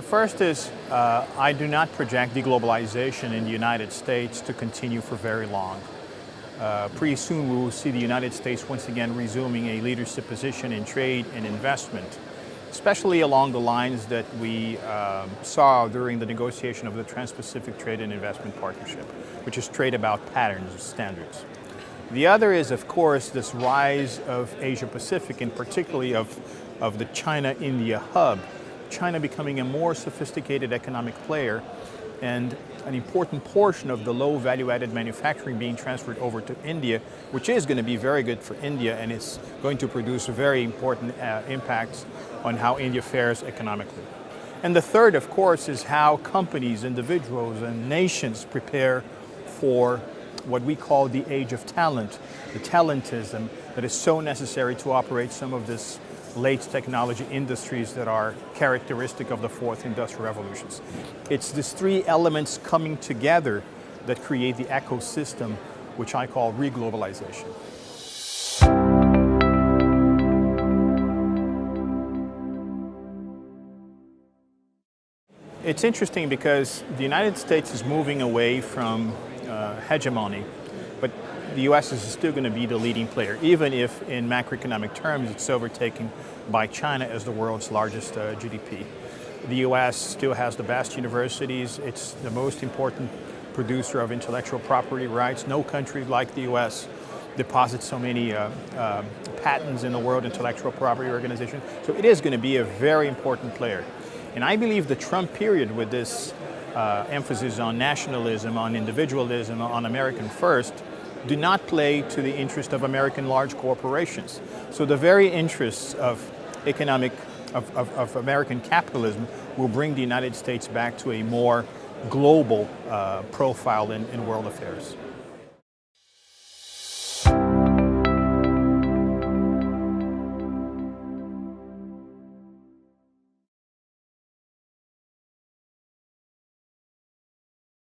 first is I do not project de-globalisation in the United States to continue for very long. Pretty soon we will see the United States once again resuming a leadership position in trade and investment, especially along the lines that we saw during the negotiation of the Trans-Pacific Trade and Investment Partnership, which is trade about patterns and standards. The other is, of course, this rise of Asia-Pacific, and particularly of the China-India hub. China becoming a more sophisticated economic player, and an important portion of the low value-added manufacturing being transferred over to India, which is going to be very good for India, and it's going to produce very important impacts on how India fares economically. And the third, of course, is how companies, individuals, and nations prepare for what we call the age of talent, the talentism that is so necessary to operate some of this late technology industries that are characteristic of the fourth industrial revolutions. It's these three elements coming together that create the ecosystem, which I call re-globalisation. It's interesting because the United States is moving away from hegemony, but the US is still going to be the leading player, even if in macroeconomic terms it's overtaken by China as the world's largest GDP. The US still has the best universities. It's the most important producer of intellectual property rights. No country like the US deposits so many patents in the World Intellectual Property Organization. So it is going to be a very important player. And I believe the Trump period, with this emphasis on nationalism, on individualism, on American first, do not play to the interest of American large corporations. So the very interests of American capitalism will bring the United States back to a more global profile in world affairs.